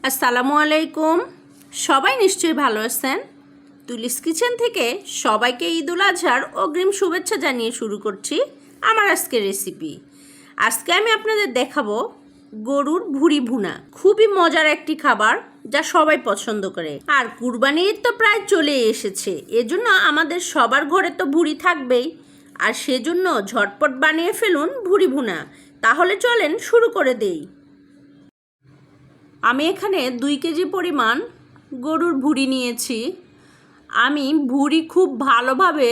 আসসালামু আলাইকুম। সবাই নিশ্চয়ই ভালো আছেন। তুলিস কিচেন থেকে সবাইকে ঈদ উল আজহার অগ্রিম শুভেচ্ছা জানিয়ে শুরু করছি আমার আজকের রেসিপি। আজকে আমি আপনাদের দেখাবো গরুর ভুঁড়ি ভুনা। খুবই মজার একটি খাবার যা সবাই পছন্দ করে। আর কুরবানির ঈদ তো প্রায় চলে এসেছে, এজন্য আমাদের সবার ঘরে তো ভুঁড়ি থাকবেই। আর সেজন্য ঝটপট বানিয়ে ফেলুন ভুঁড়ি ভুনা। তাহলে চলেন শুরু করে দেই। আমি এখানে 2 কেজি পরিমাণ গরুর ভুঁড়ি নিয়েছি। আমি ভুঁড়ি খুব ভালোভাবে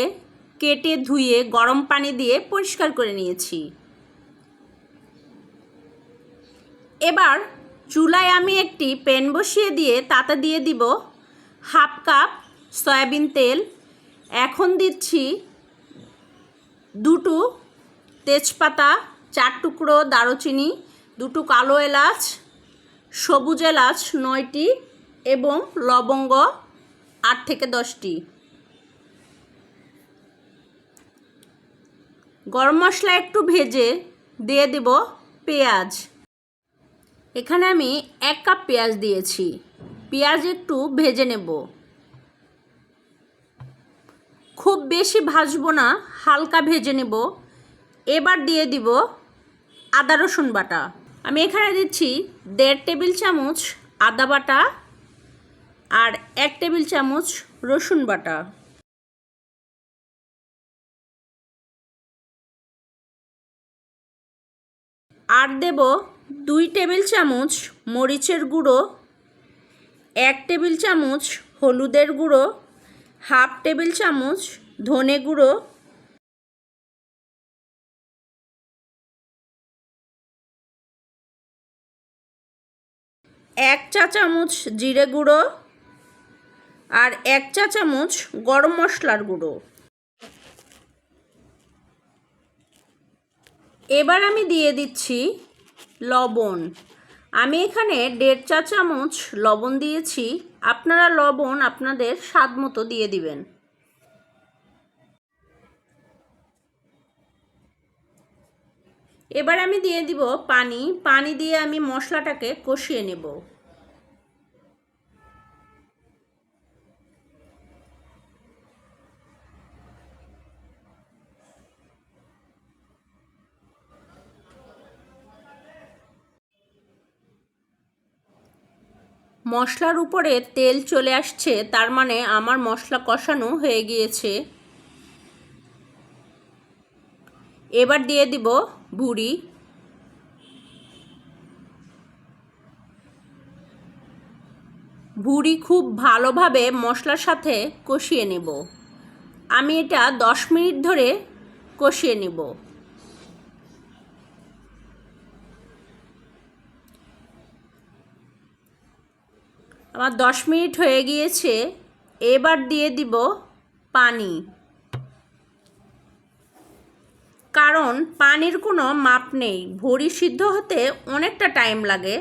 কেটে ধুয়ে গরম পানি দিয়ে পরিষ্কার করে নিয়েছি। এবার চুলায় আমি একটি প্যান বসিয়ে দিয়ে তাতে দিয়ে দিব 1/2 কাপ সয়াবিন তেল। এখন দিচ্ছি 2টো তেজপাতা, 4 টুকরো দারুচিনি, 2টো কালো এলাচ, সবুজ এলাচ 9টি এবং লবঙ্গ 8 থেকে 10টি। গরম মশলা একটু ভেজে দিয়ে দেব পেঁয়াজ। এখানে আমি 1 কাপ পেঁয়াজ দিয়েছি। পেঁয়াজ একটু ভেজে নেব, খুব বেশি ভাজবো না, হালকা ভেজে নেব। এবার দিয়ে দিব আদা রসুন বাটা। আমি এখানে দিচ্ছি 1.5 টেবিল চামচ আদা বাটা আর 1 টেবিল চামচ রসুন বাটা। আর দেব 2 টেবিল চামচ মরিচের গুঁড়ো, 1 টেবিল চামচ হলুদের গুঁড়ো, 1/2 টেবিল চামচ ধনে গুঁড়ো, 1 চা চামচ জিরে গুঁড়ো আর 1 চা চামচ গরম মশলার গুঁড়ো। এবার আমি দিয়ে দিচ্ছি লবণ। আমি এখানে 1.5 চা চামচ লবণ দিয়েছি। আপনারা লবণ আপনাদের স্বাদ মতো দিয়ে দিবেন। এবার আমি দিয়ে দিব পানি। পানি দিয়ে আমি মশলাটাকে কষিয়ে নেব। মশলার উপরে তেল চলে আসছে, তার মানে আমার মশলা কষানো হয়ে গিয়েছে। এবার দিয়ে দিব ভুঁড়ি। ভুঁড়ি খুব ভালোভাবে মশলার সাথে কষিয়ে নেব। আমি এটা 10 মিনিট ধরে কষিয়ে নেব। আমার 10 মিনিট হয়ে গিয়েছে। এবার দিয়ে দিব পানি, কারণ পানির কোনো মাপ নেই। ভুঁড়ি সিদ্ধ হতে অনেকটা টাইম লাগে।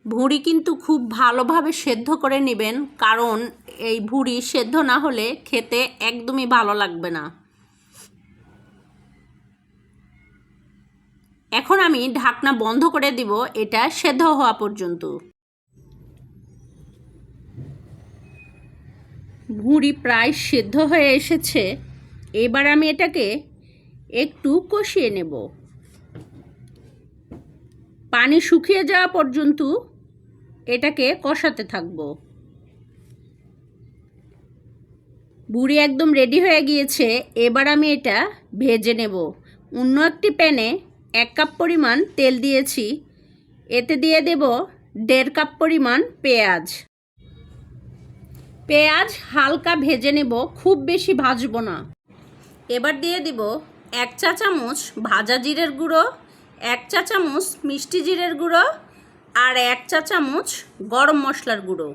ভুঁড়ি কিন্তু খুব ভালোভাবে সেদ্ধ করে নেবেন, কারণ এই ভুঁড়ি সেদ্ধ না হলে খেতে একদমই ভালো লাগবে না। এখন আমি ঢাকনা বন্ধ করে দিব এটা সেদ্ধ হওয়া পর্যন্ত। ভুঁড়ি প্রায় সেদ্ধ হয়ে এসেছে। এবার আমি এটাকে একটু কষিয়ে নেব। পানি শুকিয়ে যাওয়া পর্যন্ত এটাকে কষাতে থাকব। ভুঁড়ি একদম রেডি হয়ে গিয়েছে। এবার আমি এটা ভেজে নেব। অন্য একটি প্যানে 1 কাপ পরিমাণ তেল দিয়েছি। এতে দিয়ে দেব 1.5 কাপ পরিমাণ পেঁয়াজ। পেঁয়াজ হালকা ভেজে নেব, খুব বেশি ভাজবো না। এবার দিয়ে দিব 1 চা চামচ ভাজা জিরের গুঁড়ো, 1 চা চামচ মিষ্টি জিরের গুঁড়ো আর 1 চা চামচ গরম মশলার গুঁড়ো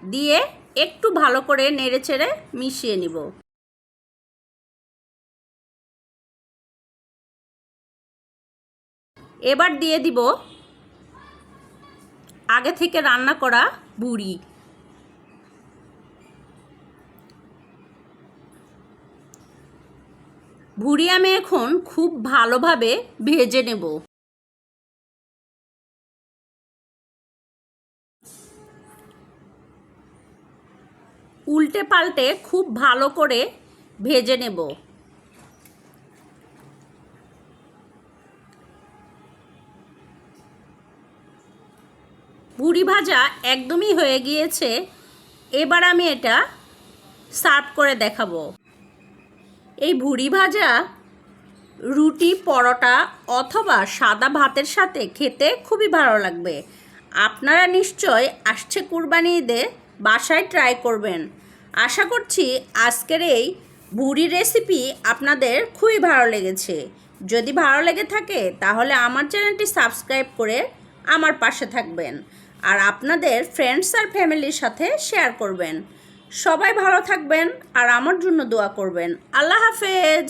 দিয়ে একটু ভালো করে নেড়েচেড়ে মিশিয়ে নিব। এবার দিয়ে দিব আগে থেকে রান্না করা ভুড়ি। ভুড়ি আমি এখন খুব ভালোভাবে ভেজে নেব। উল্টে পাল্টে খুব ভালো করে ভেজে নেব। ভুড়ি ভাজা একদমই হয়ে গিয়েছে। এবার আমি এটা সার্ভ করে দেখাবো। এই ভুড়ি ভাজা রুটি, পরোটা অথবা সাদা ভাতের সাথে খেতে খুবই ভালো লাগবে। আপনারা নিশ্চয় আসছে কুরবানি ঈদে বাসায় ট্রাই করবেন। আশা করছি আজকের এই ভুড়ি রেসিপি আপনাদের খুবই ভালো লেগেছে। যদি ভালো লেগে থাকে তাহলে আমার চ্যানেলটি সাবস্ক্রাইব করে আমার পাশে থাকবেন আর আপনাদের ফ্রেন্ডস আর ফ্যামিলির সাথে শেয়ার করবেন। সবাই ভালো থাকবেন আর আমার জন্য দোয়া করবেন। আল্লাহ হাফেজ।